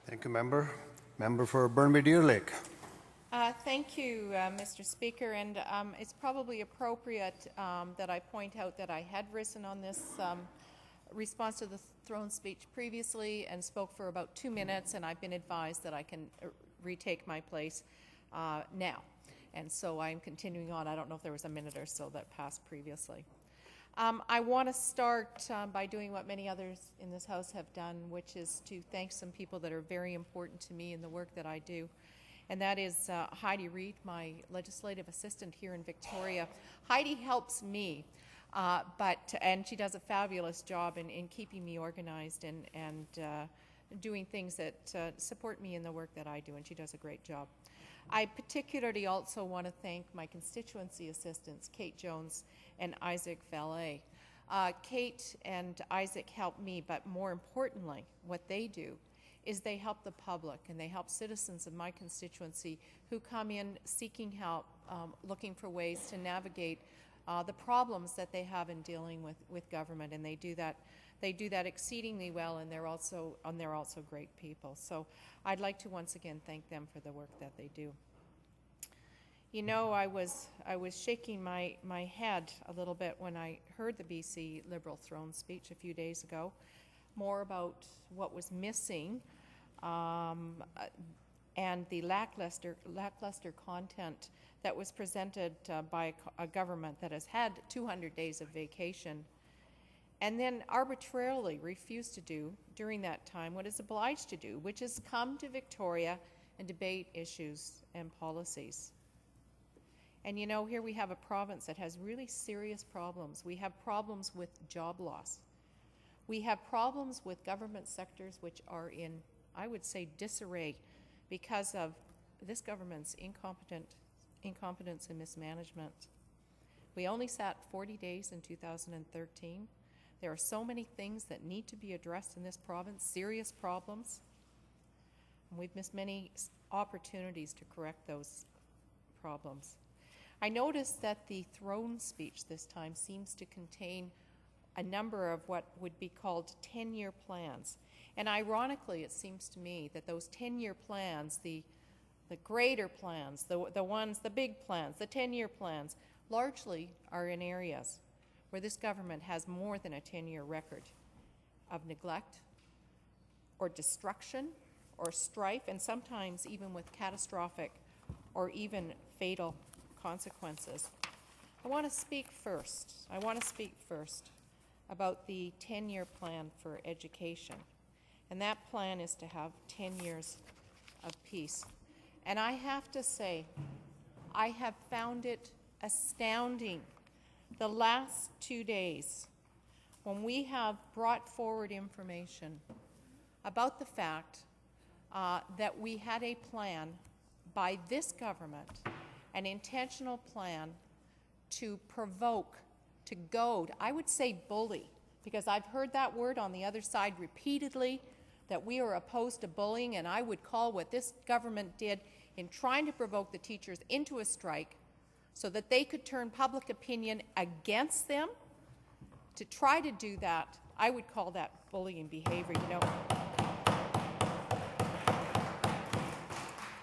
Thank you, Member. Member for Burnaby-Deer Lake. Thank you, Mr. Speaker, and it's probably appropriate that I point out that I had risen on this response to the throne speech previously and spoke for about 2 minutes, and I've been advised that I can retake my place now. And so I'm continuing on. I don't know if there was a minute or so that passed previously. I want to start by doing what many others in this House have done, which is to thank some people that are very important to me in the work that I do. And that is Heidi Reid, my legislative assistant here in Victoria. Heidi helps me, and she does a fabulous job in keeping me organized and doing things that support me in the work that I do, and she does a great job. I particularly also want to thank my constituency assistants, Kate Jones and Isaac Valet. Kate and Isaac help me, but more importantly, what they do is they help the public and they help citizens of my constituency who come in seeking help, looking for ways to navigate the problems that they have in dealing with government, and they do that exceedingly well, and they're also great people. So I'd like to once again thank them for the work that they do. You know, I was shaking my head a little bit when I heard the BC Liberal throne speech a few days ago, more about what was missing and the lackluster content that was presented by a government that has had 200 days of vacation and then arbitrarily refused to do during that time what it's obliged to do, which is come to Victoria and debate issues and policies. And you know, here we have a province that has really serious problems. We have problems with job loss. We have problems with government sectors which are in, I would say, disarray because of this government's incompetence and mismanagement. We only sat 40 days in 2013. There are so many things that need to be addressed in this province, serious problems. And we've missed many opportunities to correct those problems. I noticed that the throne speech this time seems to contain a number of what would be called 10-year plans. And ironically, it seems to me that those 10-year plans, the greater plans, the big plans, the 10-year plans, largely are in areas where this government has more than a 10-year record of neglect or destruction or strife, and sometimes even with catastrophic or even fatal consequences. I want to speak first about the 10-year plan for education. And that plan is to have 10 years of peace. And I have to say, I have found it astounding the last 2 days when we have brought forward information about the fact that we had a plan by this government, an intentional plan to provoke, to goad, I would say bully, because I've heard that word on the other side repeatedly, that we are opposed to bullying, and I would call what this government did in trying to provoke the teachers into a strike so that they could turn public opinion against them. To try to do that, I would call that bullying behavior.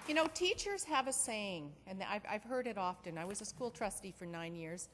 You know, teachers have a saying, and I've heard it often. I was a school trustee for 9 years,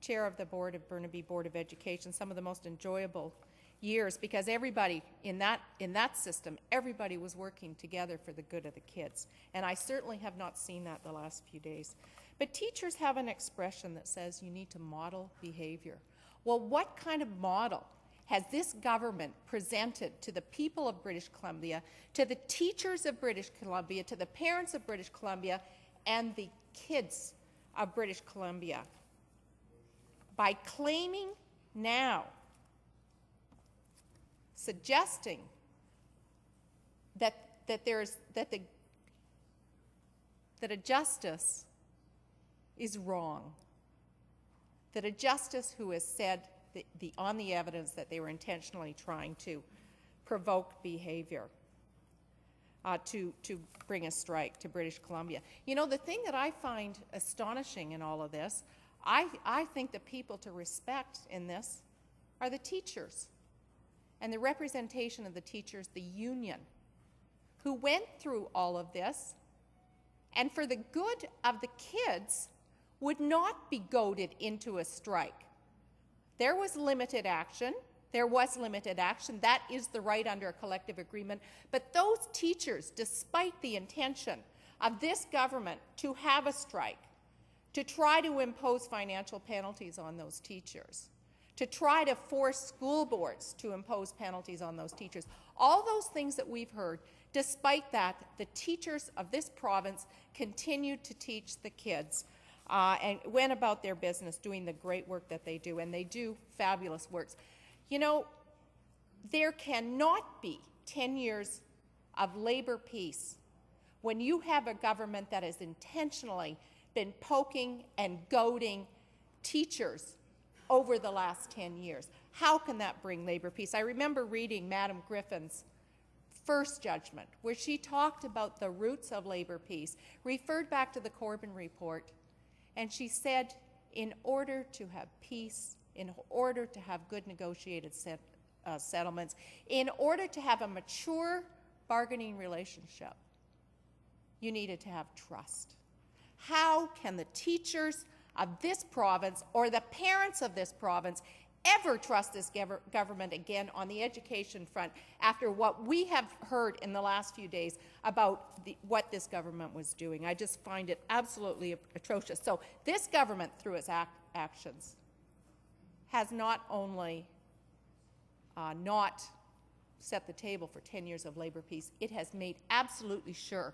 chair of the board of Burnaby Board of Education, some of the most enjoyable years, because everybody in that system, everybody was working together for the good of the kids. And I certainly have not seen that the last few days. But teachers have an expression that says you need to model behavior. Well, what kind of model has this government presented to the people of British Columbia, to the teachers of British Columbia, to the parents of British Columbia, and the kids of British Columbia, by claiming now, suggesting that a justice is wrong, that a justice who has said on the evidence that they were intentionally trying to provoke behavior, to bring a strike to British Columbia. You know, the thing that I find astonishing in all of this, I think the people to respect in this are the teachers and the representation of the teachers, the union, who went through all of this, and for the good of the kids, would not be goaded into a strike. There was limited action. That is the right under a collective agreement. But those teachers, despite the intention of this government to have a strike, to try to impose financial penalties on those teachers, to try to force school boards to impose penalties on those teachers, all those things that we've heard, despite that, the teachers of this province continued to teach the kids and went about their business doing the great work that they do, and they do fabulous works. You know, there cannot be 10 years of labor peace when you have a government that has intentionally been poking and goading teachers over the last 10 years. How can that bring labor peace? I remember reading Madam Griffin's first judgment, where she talked about the roots of labor peace, referred back to the Corrigan report, and she said, in order to have peace, in order to have good negotiated settlements, in order to have a mature bargaining relationship, you needed to have trust. How can the teachers of this province or the parents of this province ever trust this government again on the education front after what we have heard in the last few days about what this government was doing? I just find it absolutely atrocious. So this government, through its actions, has not only not set the table for 10 years of labor peace, it has made absolutely sure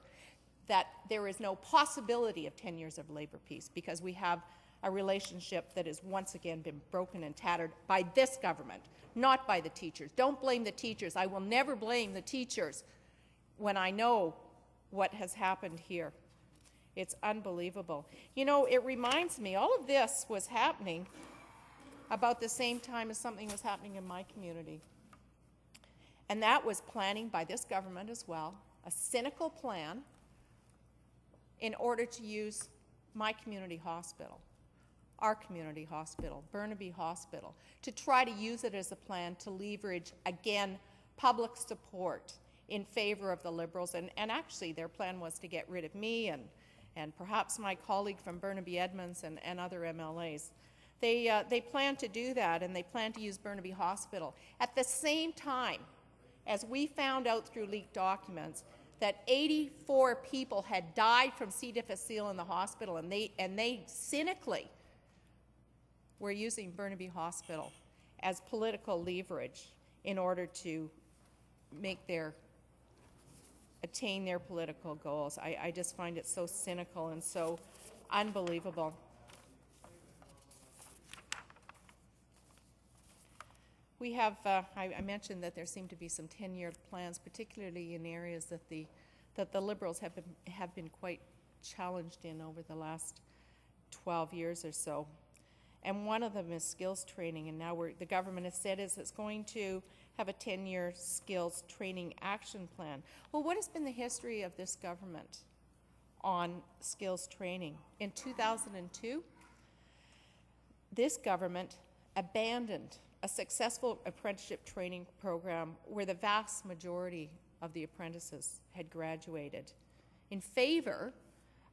that there is no possibility of 10 years of labor peace, because we have a relationship that has once again been broken and tattered by this government, not by the teachers. Don't blame the teachers. I will never blame the teachers when I know what has happened here. It's unbelievable. You know, it reminds me, all of this was happening about the same time as something was happening in my community. And that was planning by this government as well, a cynical plan in order to use my community hospital, our community hospital, Burnaby Hospital, to try to use it as a plan to leverage, again, public support in favor of the Liberals. And actually, their plan was to get rid of me and perhaps my colleague from Burnaby Edmonds and other MLAs. They planned to do that, and they planned to use Burnaby Hospital. At the same time, as we found out through leaked documents, that 84 people had died from C. difficile in the hospital, and they cynically were using Burnaby Hospital as political leverage in order to attain their political goals. I just find it so cynical and so unbelievable. We have, I mentioned that there seem to be some 10-year plans, particularly in areas that the Liberals have been quite challenged in over the last 12 years or so. And one of them is skills training, and now the government has said it's going to have a 10-year skills training action plan. Well, what has been the history of this government on skills training? In 2002, this government abandoned a successful apprenticeship training program where the vast majority of the apprentices had graduated in favor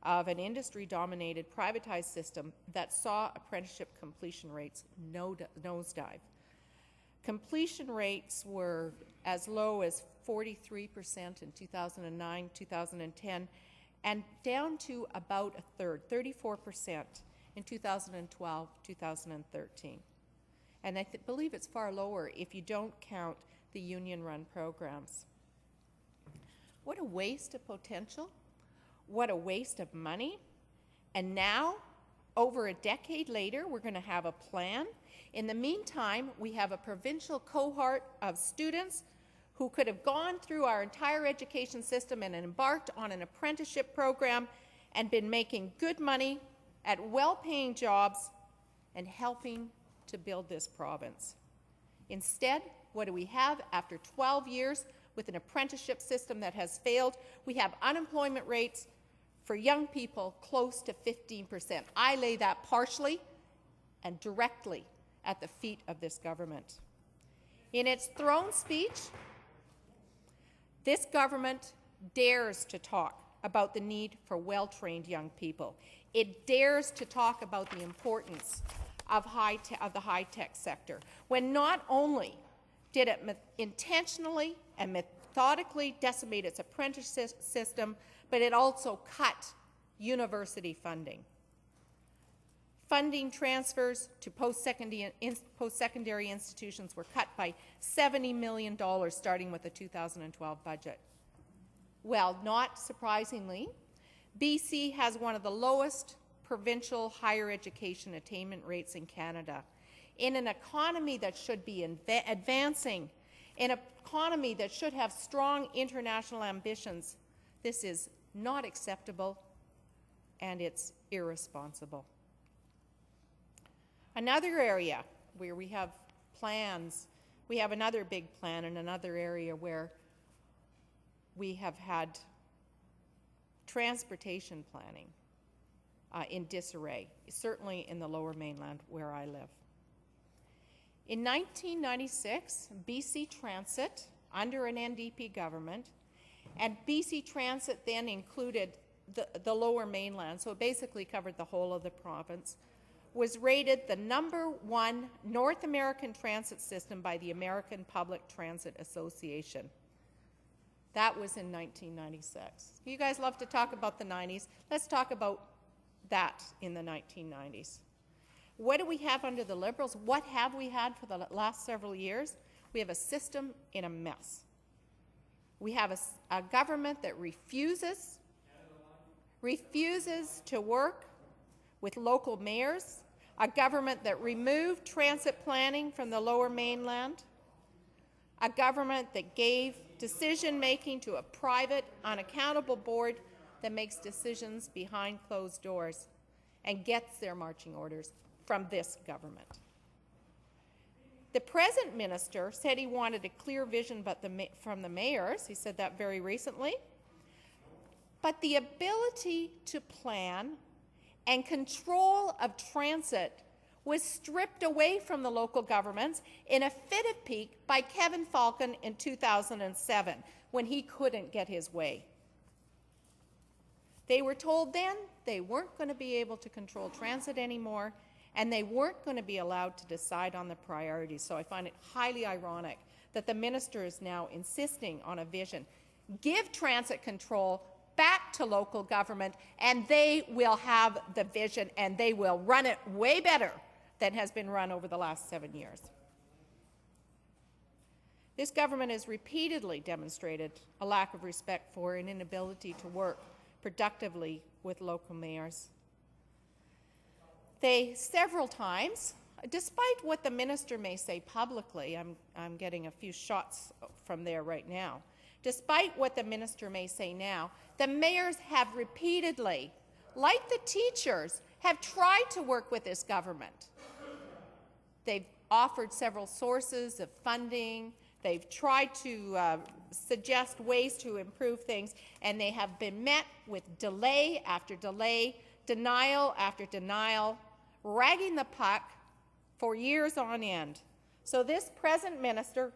of an industry-dominated privatized system that saw apprenticeship completion rates nosedive. Completion rates were as low as 43% in 2009, 2010, and down to about a third, 34% in 2012, 2013. And I believe it's far lower if you don't count the union-run programs. What a waste of potential. What a waste of money. And now, over a decade later, we're going to have a plan. In the meantime, we have a provincial cohort of students who could have gone through our entire education system and embarked on an apprenticeship program and been making good money at well-paying jobs and helping to build this province. Instead, what do we have after 12 years with an apprenticeship system that has failed? We have unemployment rates for young people close to 15%. I lay that partially and directly at the feet of this government. In its throne speech, this government dares to talk about the need for well-trained young people. It dares to talk about the importance of the high-tech sector, when not only did it intentionally and methodically decimate its apprenticeship system, but it also cut university funding. Funding transfers to post-secondary institutions were cut by $70 million, starting with the 2012 budget. Well, not surprisingly, BC has one of the lowest provincial higher education attainment rates in Canada. In an economy that should be advancing, in an economy that should have strong international ambitions, this is not acceptable and it's irresponsible. Another area where we have plans, we have another big plan in another area where we have had transportation planning in disarray, certainly in the Lower Mainland where I live. In 1996, BC Transit, under an NDP government, and BC Transit then included the Lower Mainland, so it basically covered the whole of the province, was rated the #1 North American transit system by the American Public Transit Association. That was in 1996. You guys love to talk about the 90s. Let's talk about that in the 1990s. What do we have under the Liberals? What have we had for the last several years? We have a system in a mess. We have a government that refuses to work with local mayors, a government that removed transit planning from the Lower Mainland, a government that gave decision-making to a private, unaccountable board that makes decisions behind closed doors and gets their marching orders from this government. The present minister said he wanted a clear vision from the mayors. He said that very recently. But the ability to plan and control of transit was stripped away from the local governments in a fit of pique by Kevin Falcon in 2007, when he couldn't get his way. They were told then they weren't going to be able to control transit anymore, and they weren't going to be allowed to decide on the priorities. So I find it highly ironic that the minister is now insisting on a vision. Give transit control back to local government, and they will have the vision, and they will run it way better than has been run over the last 7 years. This government has repeatedly demonstrated a lack of respect for and inability to work productively with local mayors. They several times, despite what the minister may say publicly, I'm getting a few shots from there right now, despite what the minister may say now, the mayors have repeatedly, like the teachers, have tried to work with this government. They've offered several sources of funding. They've tried to suggest ways to improve things, and they have been met with delay after delay, denial after denial, ragging the puck for years on end. So this present minister,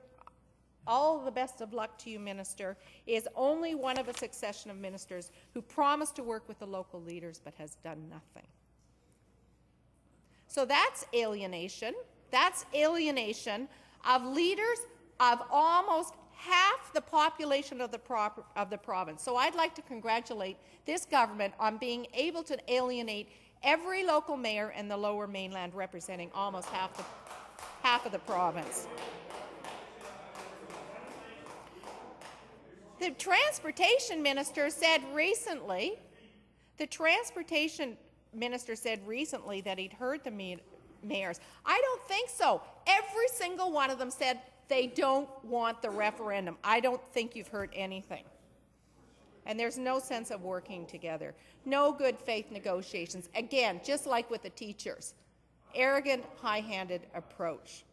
all the best of luck to you, Minister, is only one of a succession of ministers who promised to work with the local leaders but has done nothing. So that's alienation. That's alienation of leaders of almost half the population of the province. So I'd like to congratulate this government on being able to alienate every local mayor in the Lower Mainland, representing almost half of the province. The transportation minister said recently, that he'd heard the mayors. I don't think so. Every single one of them said they don't want the referendum. I don't think you've heard anything. And there's no sense of working together. No good faith negotiations. Again, just like with the teachers. Arrogant, high-handed approach.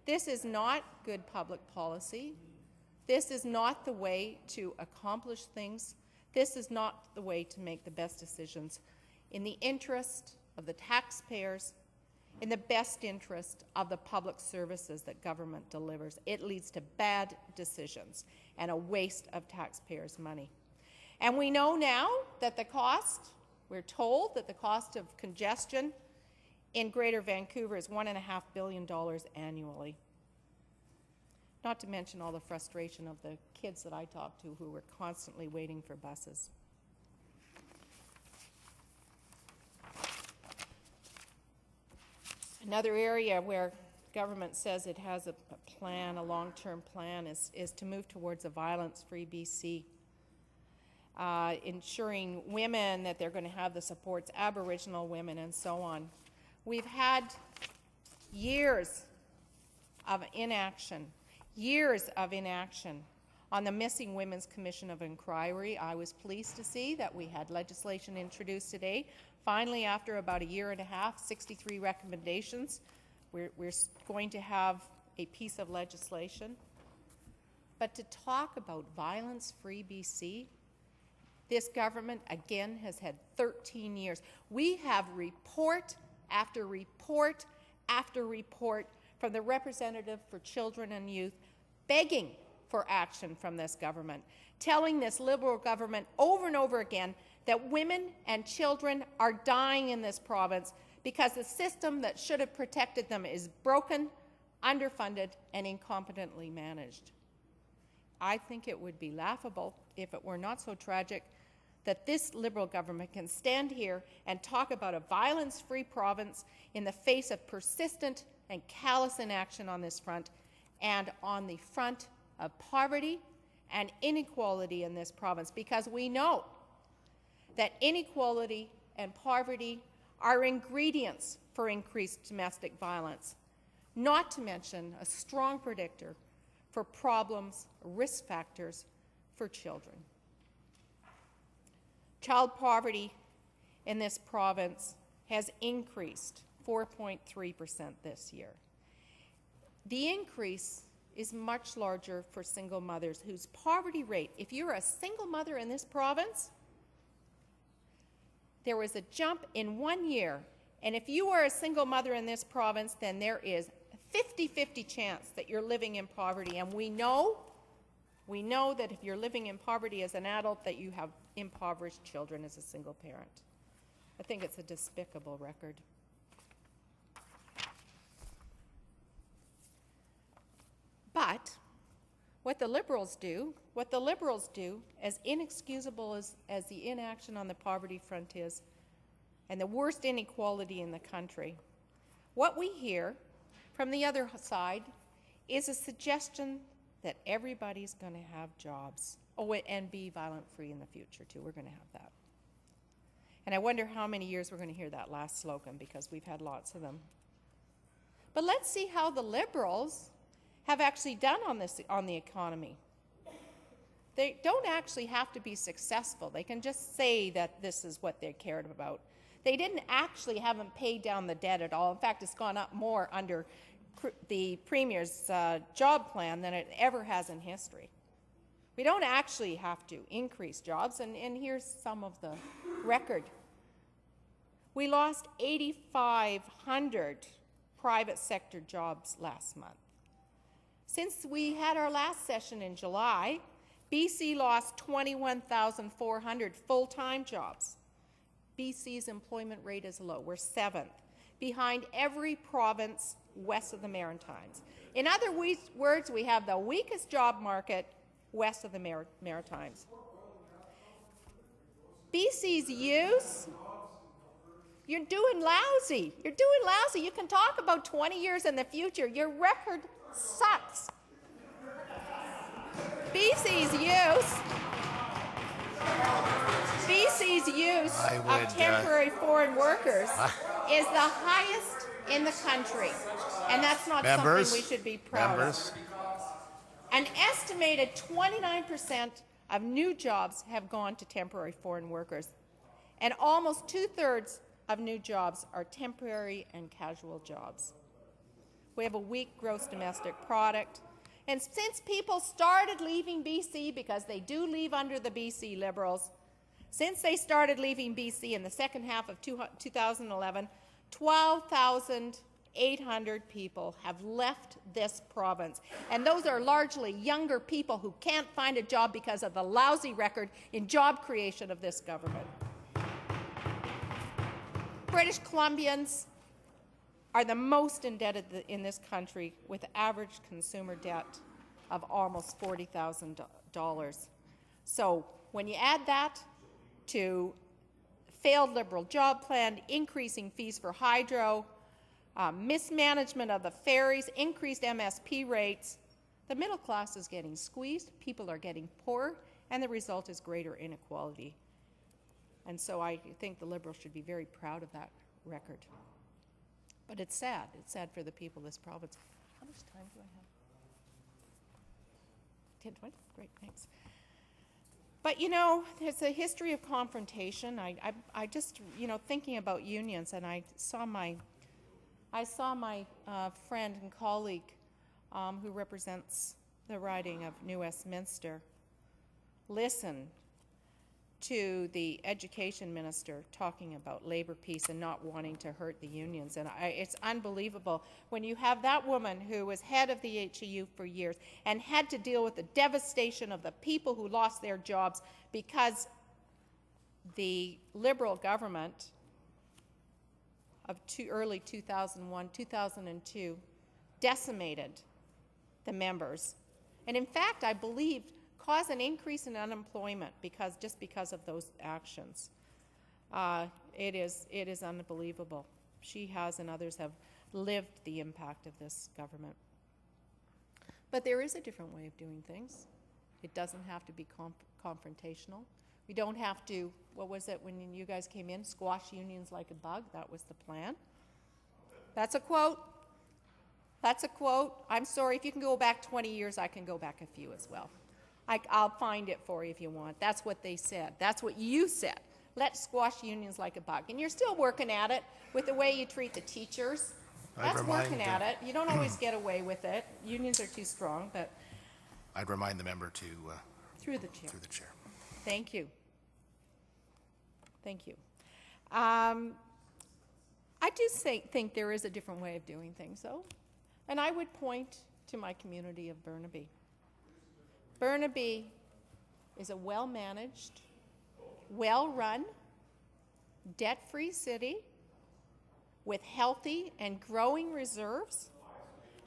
This is not good public policy. This is not the way to accomplish things. This is not the way to make the best decisions in the interest of the taxpayers, in the best interest of the public services that government delivers. It leads to bad decisions and a waste of taxpayers' money. And we know now that we're told that the cost of congestion in Greater Vancouver is $1.5 billion annually. Not to mention all the frustration of the kids that I talk to who were constantly waiting for buses. Another area where government says it has a plan, a long-term plan, is to move towards a violence-free BC, ensuring women that they're going to have the supports, Aboriginal women, and so on. We've had years of inaction on the Missing Women's Commission of Inquiry. I was pleased to see that we had legislation introduced today. Finally, after about a year and a half, 63 recommendations, we're going to have a piece of legislation. But to talk about violence-free BC, this government, again, has had 13 years. We have report after report after report from the representative for children and youth begging for action from this government, telling this Liberal government over and over again that women and children are dying in this province because the system that should have protected them is broken, underfunded, and incompetently managed. I think it would be laughable, if it were not so tragic, that this Liberal government can stand here and talk about a violence-free province in the face of persistent and callous inaction on this front, and on the front of poverty and inequality in this province, because we know that inequality and poverty are ingredients for increased domestic violence, not to mention a strong predictor for problems, risk factors for children. Child poverty in this province has increased 4.3% this year. The increase is much larger for single mothers whose poverty rate, if you're a single mother in this province, there was a jump in 1 year. And if you are a single mother in this province, then there is a 50-50 chance that you're living in poverty. And we know that if you're living in poverty as an adult, that you have impoverished children as a single parent. I think it's a despicable record. But what the Liberals do, as inexcusable as the inaction on the poverty front is, and the worst inequality in the country, what we hear from the other side is a suggestion that everybody's going to have jobs. Oh, and be violent-free in the future, too. We're going to have that. And I wonder how many years we're going to hear that last slogan, because we've had lots of them. But let's see how the Liberals have actually done on the economy. They don't actually have to be successful. They can just say that this is what they cared about. They haven't paid down the debt at all. In fact, it's gone up more under the Premier's job plan than it ever has in history. We don't actually have to increase jobs, and here's some of the record. We lost 8,500 private sector jobs last month. Since we had our last session in July, BC lost 21,400 full-time jobs. BC's employment rate is low. We're 7th, behind every province west of the Maritimes. In other words, we have the weakest job market west of the Maritimes. BC's youth, you're doing lousy. You're doing lousy. You can talk about 20 years in the future. Your record sucks. BC's use of temporary foreign workers is the highest in the country, and that's not something we should be proud of. An estimated 29% of new jobs have gone to temporary foreign workers, and almost 2/3 of new jobs are temporary and casual jobs. We have a weak gross domestic product. And since people started leaving BC, because they do leave under the BC Liberals, since they started leaving BC in the second half of 2011, 12,000 800 people have left this province, and those are largely younger people who can't find a job because of the lousy record in job creation of this government. British Columbians are the most indebted in this country, with average consumer debt of almost $40,000. So when you add that to failed Liberal job plan, increasing fees for hydro, mismanagement of the ferries, increased MSP rates, the middle class is getting squeezed, people are getting poorer, and the result is greater inequality. And so I think the Liberals should be very proud of that record. But it's sad. It's sad for the people of this province. How much time do I have? 10, 20? Great, thanks. But, you know, there's a history of confrontation. I just, you know, thinking about unions, and I saw my friend and colleague who represents the riding of New Westminster listen to the education minister talking about labor peace and not wanting to hurt the unions. And it's unbelievable when you have that woman who was head of the HEU for years and had to deal with the devastation of the people who lost their jobs because the Liberal government of early 2001, 2002 decimated the members. And in fact, I believe caused an increase in unemployment just because of those actions. It is unbelievable. She has and others have lived the impact of this government. But there is a different way of doing things. It doesn't have to be confrontational. We don't have to, what was it when you guys came in, squash unions like a bug? That was the plan. That's a quote. That's a quote. I'm sorry, if you can go back 20 years, I can go back a few as well. I'll find it for you if you want. That's what they said. That's what you said. Let's squash unions like a bug. And you're still working at it with the way you treat the teachers. That's working at it. You don't always get away with it. Unions are too strong, but... I'd remind the member to... through the chair. Through the chair. Thank you. Thank you. I do think there is a different way of doing things, though. And I would point to my community of Burnaby. Burnaby is a well-managed, well-run, debt-free city with healthy and growing reserves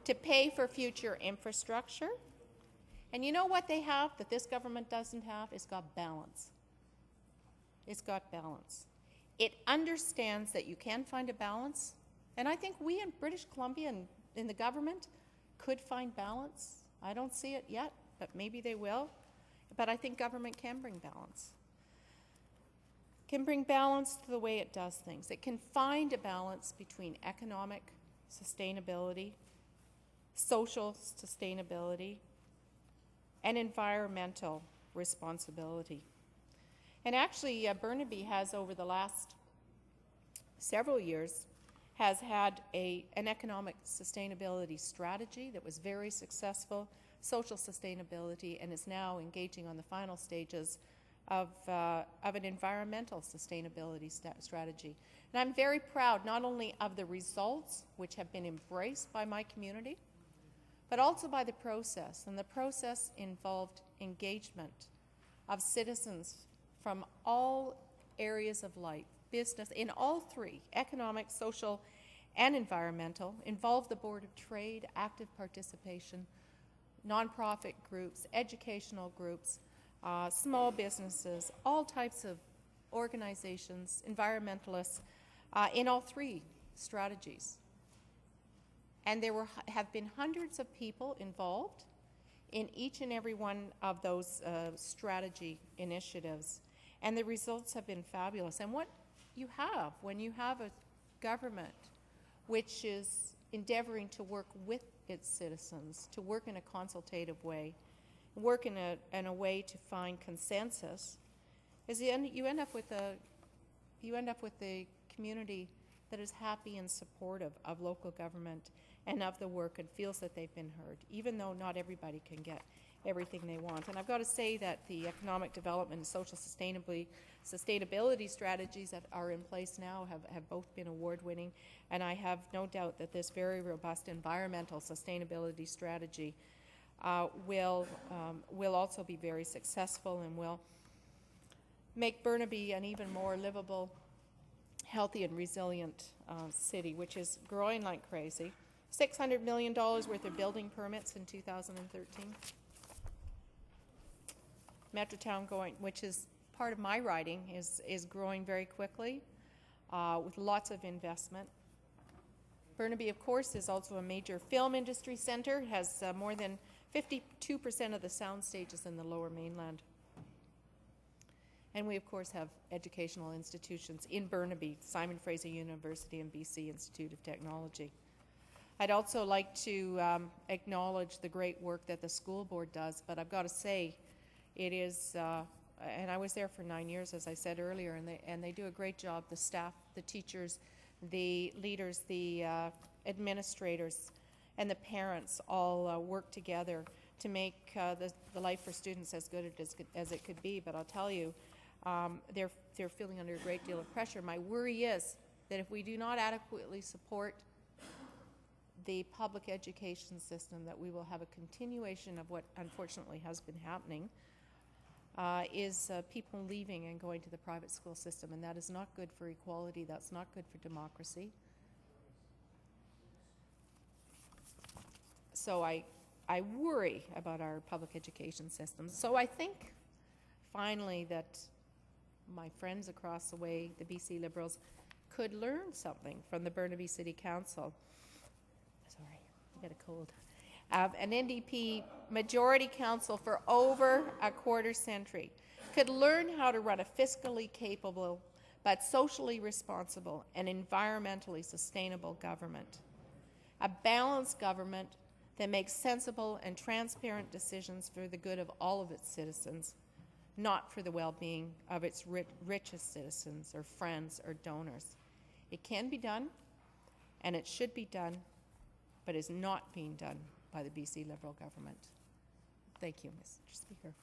to pay for future infrastructure. And you know what they have that this government doesn't have? It's got balance. It's got balance. It understands that you can find a balance, and I think we in British Columbia and in the government could find balance. I don't see it yet, but maybe they will. But I think government can bring balance. Can bring balance to the way it does things. It can find a balance between economic sustainability, social sustainability, and environmental responsibility. And actually, Burnaby has, over the last several years, has had an economic sustainability strategy that was very successful, social sustainability, and is now engaging on the final stages of an environmental sustainability strategy. And I'm very proud not only of the results, which have been embraced by my community, but also by the process. And the process involved engagement of citizens from all areas of life, business, in all three, economic, social, and environmental, involved the Board of Trade, active participation, nonprofit groups, educational groups, small businesses, all types of organizations, environmentalists, in all three strategies. And there have been hundreds of people involved in each and every one of those strategy initiatives. And the results have been fabulous. And what you have when you have a government which is endeavoring to work with its citizens, to work in a consultative way, work in a way to find consensus, is you end up with a community that is happy and supportive of local government and of the work and feels that they've been heard, even though not everybody can get everything they want. And I've got to say that the economic development and social sustainability strategies that are in place now have both been award-winning, and I have no doubt that this very robust environmental sustainability strategy will also be very successful and will make Burnaby an even more livable, healthy and resilient city, which is growing like crazy. $600 million worth of building permits in 2013. Metrotown going, which is part of my riding, is growing very quickly with lots of investment. Burnaby, of course, is also a major film industry centre, has more than 52% of the sound stages in the Lower Mainland. And we, of course, have educational institutions in Burnaby, Simon Fraser University and BC Institute of Technology. I'd also like to acknowledge the great work that the school board does, but I've got to say, it is, and I was there for 9 years, as I said earlier, and they do a great job. The staff, the teachers, the leaders, the administrators, and the parents all work together to make the life for students as good as it could be. But I'll tell you, they're feeling under a great deal of pressure. My worry is that if we do not adequately support the public education system, that we will have a continuation of what unfortunately has been happening, is people leaving and going to the private school system, and that is not good for equality, that's not good for democracy. So I worry about our public education system. So I think finally that my friends across the way, the BC Liberals, could learn something from the Burnaby City Council. Sorry, I got a cold. An NDP majority council for over a quarter century could learn how to run a fiscally capable but socially responsible and environmentally sustainable government. A balanced government that makes sensible and transparent decisions for the good of all of its citizens, not for the well-being of its richest citizens or friends or donors. It can be done, and it should be done, but is not being done by the BC Liberal government. Thank you, Mr. Speaker.